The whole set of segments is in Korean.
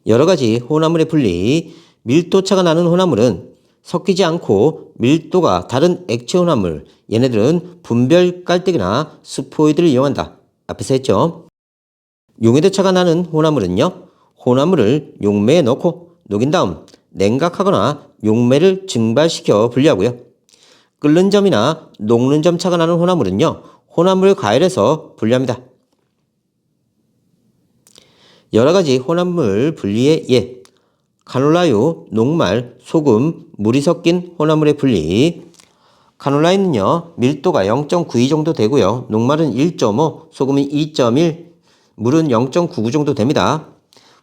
여러 가지 혼합물의 분리, 밀도차가 나는 혼합물은 섞이지 않고 밀도가 다른 액체 혼합물, 얘네들은 분별 깔때기나 스포이드를 이용한다. 앞에서 했죠. 용해도차가 나는 혼합물은요, 혼합물을 용매에 넣고 녹인 다음 냉각하거나 용매를 증발시켜 분리하고요. 끓는 점이나 녹는 점 차가 나는 혼합물은요, 혼합물 가열해서 분리합니다. 여러가지 혼합물 분리의 예, 카놀라유, 녹말, 소금, 물이 섞인 혼합물의 분리. 카놀라유는요, 밀도가 0.92 정도 되고요. 녹말은 1.5, 소금은 2.1, 물은 0.99 정도 됩니다.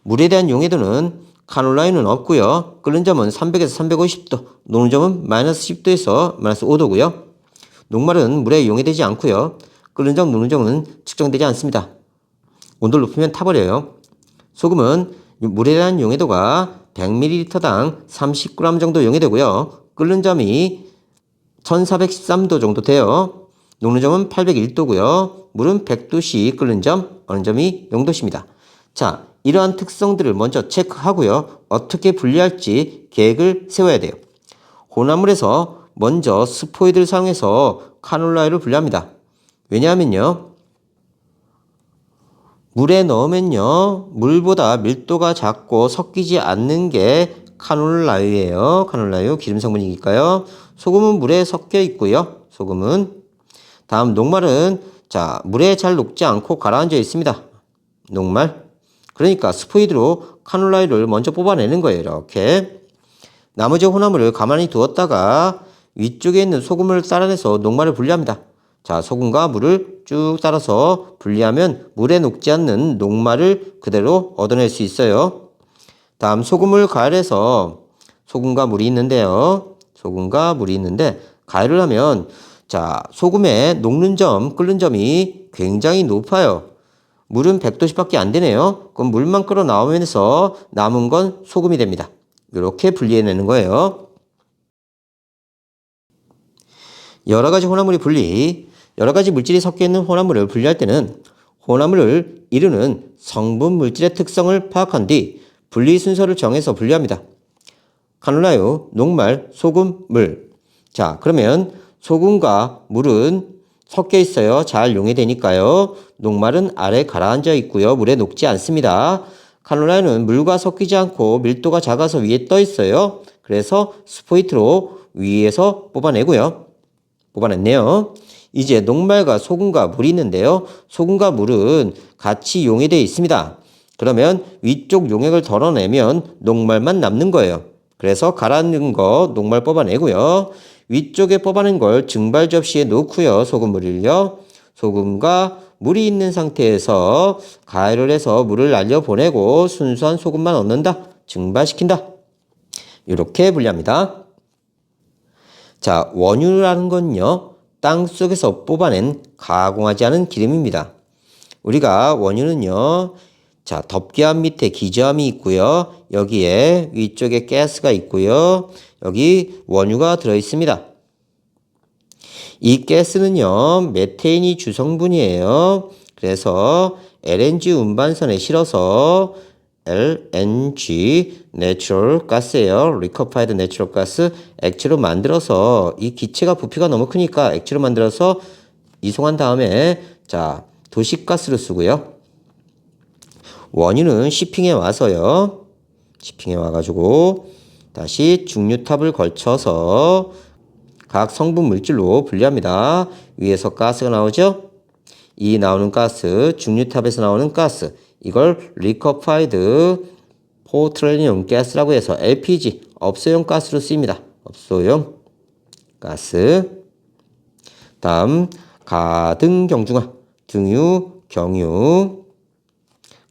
물에 대한 용해도는 카놀라유는 없고요. 끓는 점은 300에서 350도, 녹는 점은 마이너스 10도에서 마이너스 5도고요. 녹말은 물에 용해되지 않고요. 끓는 점, 녹는 점은 측정되지 않습니다. 온도를 높이면 타버려요. 소금은 물에 대한 용해도가 100ml당 30g 정도 용해되고요. 끓는 점이 1413도 정도 돼요. 녹는 점은 801도고요. 물은 100도씨 끓는 점, 어느 점이 0도씨입니다. 자, 이러한 특성들을 먼저 체크하고요. 어떻게 분리할지 계획을 세워야 돼요. 혼합물에서 먼저 스포이드를 사용해서 카놀라유를 분리합니다. 왜냐하면요, 물에 넣으면요, 물보다 밀도가 작고 섞이지 않는 게 카놀라유예요. 카놀라유 기름 성분이니까요. 소금은 물에 섞여 있고요. 소금은. 다음 녹말은 자, 물에 잘 녹지 않고 가라앉아 있습니다. 녹말. 그러니까 스포이드로 카놀라유를 먼저 뽑아내는 거예요. 이렇게. 나머지 혼합물을 가만히 두었다가 위쪽에 있는 소금을 따라내서 녹말을 분리합니다. 자, 소금과 물을 쭉 따라서 분리하면 물에 녹지 않는 녹말을 그대로 얻어낼 수 있어요. 다음 소금을 가열해서 소금과 물이 있는데요. 소금과 물이 있는데 가열을 하면 자, 소금의 녹는 점, 끓는 점이 굉장히 높아요. 물은 100도씨밖에 안 되네요. 그럼 물만 끓어 나오면서 남은 건 소금이 됩니다. 이렇게 분리해내는 거예요. 여러 가지 혼합물의 분리, 여러 가지 물질이 섞여 있는 혼합물을 분리할 때는 혼합물을 이루는 성분 물질의 특성을 파악한 뒤 분리 순서를 정해서 분리합니다. 카놀라유, 녹말, 소금, 물. 자, 그러면 소금과 물은 섞여 있어요. 잘 용해되니까요. 녹말은 아래 가라앉아 있고요. 물에 녹지 않습니다. 카놀라유는 물과 섞이지 않고 밀도가 작아서 위에 떠 있어요. 그래서 스포이트로 위에서 뽑아내고요. 뽑아냈네요. 이제 녹말과 소금과 물이 있는데요. 소금과 물은 같이 용해되어 있습니다. 그러면 위쪽 용액을 덜어내면 녹말만 남는 거예요. 그래서 가라앉은 거 녹말 뽑아내고요. 위쪽에 뽑아낸 걸 증발 접시에 놓고요. 소금물을요. 소금과 물이 있는 상태에서 가열을 해서 물을 날려보내고 순수한 소금만 얻는다. 증발시킨다. 이렇게 분리합니다. 자, 원유라는 건요, 땅 속에서 뽑아낸 가공하지 않은 기름입니다. 우리가 원유는요, 자, 덮개함 밑에 기저함이 있고요. 여기에 위쪽에 가스가 있고요. 여기 원유가 들어 있습니다. 이 가스는요, 메테인이 주성분이에요. 그래서 LNG 운반선에 실어서 LNG 내추럴 가스예요. 리커파이드 내추럴 가스 액체로 만들어서 이 기체가 부피가 너무 크니까 액체로 만들어서 이송한 다음에 자, 도시가스로 쓰고요. 원유는 shipping에 와서요. shipping에 와가지고 다시 중류탑을 걸쳐서 각 성분 물질로 분리합니다. 위에서 가스가 나오죠? 이 나오는 가스, 중류탑에서 나오는 가스, 이걸 리커파이드 포트레니움 가스라고 해서 LPG, 업소용 가스로 쓰입니다. 업소용 가스. 다음 가등경중화, 등유, 경유,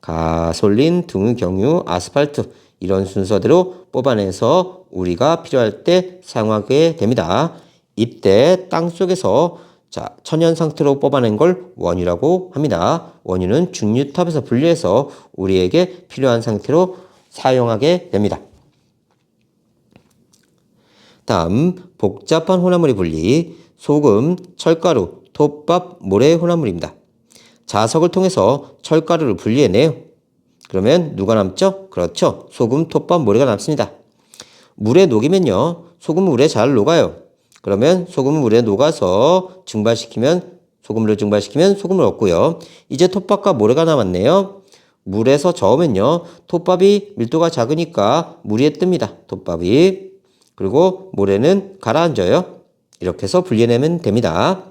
가솔린, 등유, 경유, 아스팔트 이런 순서대로 뽑아내서 우리가 필요할 때 사용하게 됩니다. 이때 땅속에서 자, 천연 상태로 뽑아낸 걸 원유라고 합니다. 원유는 중류탑에서 분리해서 우리에게 필요한 상태로 사용하게 됩니다. 다음 복잡한 혼합물의 분리, 소금, 철가루, 톱밥, 모래 혼합물입니다. 자석을 통해서 철가루를 분리해내요. 그러면 누가 남죠? 그렇죠. 소금, 톱밥, 모래가 남습니다. 물에 녹이면요. 소금은 물에 잘 녹아요. 그러면 소금은 물에 녹아서 소금물을 증발시키면 소금을 얻고요. 이제 톱밥과 모래가 남았네요. 물에서 저으면요. 톱밥이 밀도가 작으니까 물 위에 뜹니다. 톱밥이. 그리고 모래는 가라앉아요. 이렇게 해서 분리해내면 됩니다.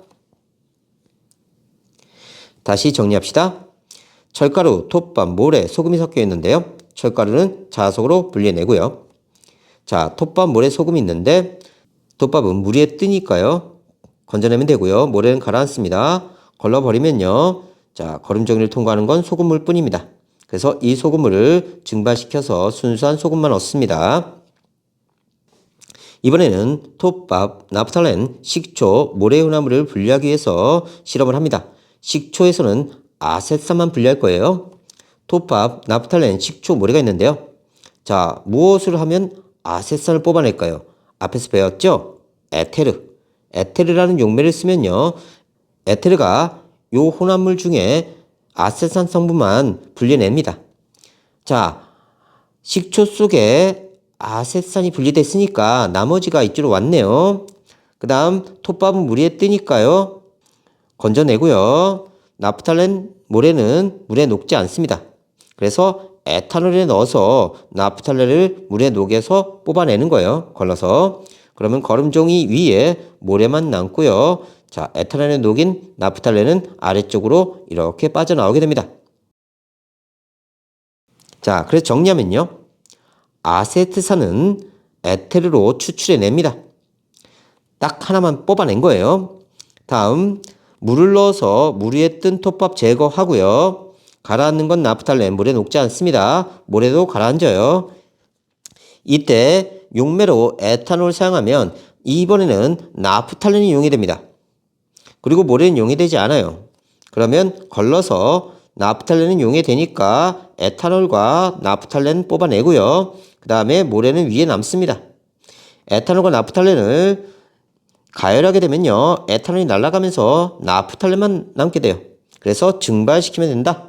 다시 정리합시다. 철가루, 톱밥, 모래, 소금이 섞여 있는데요. 철가루는 자석으로 분리해내고요. 자, 톱밥, 모래, 소금이 있는데 톱밥은 물 위에 뜨니까요. 건져내면 되고요. 모래는 가라앉습니다. 걸러버리면요. 자, 거름 정리를 통과하는 건 소금물 뿐입니다. 그래서 이 소금물을 증발시켜서 순수한 소금만 얻습니다. 이번에는 톱밥, 나프탈렌, 식초, 모래 혼합물을 분리하기 위해서 실험을 합니다. 식초에서는 아세트산만 분리할 거예요. 톱밥, 나프탈렌, 식초, 모래가 있는데요. 자, 무엇을 하면 아세트산을 뽑아낼까요? 앞에서 배웠죠? 에테르. 에테르라는 용매를 쓰면요. 에테르가 요 혼합물 중에 아세트산 성분만 분리해냅니다. 자, 식초 속에 아세트산이 분리됐으니까 나머지가 이쪽으로 왔네요. 그 다음 톱밥은 물 위에 뜨니까요. 건져내고요. 나프탈렌 모래는 물에 녹지 않습니다. 그래서 에탄올에 넣어서 나프탈렌을 물에 녹여서 뽑아내는 거예요. 걸러서. 그러면 거름종이 위에 모래만 남고요. 자, 에탄올에 녹인 나프탈렌은 아래쪽으로 이렇게 빠져나오게 됩니다. 자, 그래서 정리하면요. 아세트산은 에테르로 추출해냅니다. 딱 하나만 뽑아낸 거예요. 다음 물을 넣어서 물 위에 뜬 톱밥 제거하고요. 가라앉는 건 나프탈렌, 물에 녹지 않습니다. 모래도 가라앉아요. 이때 용매로 에탄올 사용하면 이번에는 나프탈렌이 이용이 됩니다. 그리고 모래는 이용이 되지 않아요. 그러면 걸러서 나프탈렌은 이용이 되니까 에탄올과 나프탈렌 뽑아내고요. 그 다음에 모래는 위에 남습니다. 에탄올과 나프탈렌을 가열하게 되면요. 에탄올이 날아가면서 나프탈렌만 남게 돼요. 그래서 증발시키면 된다.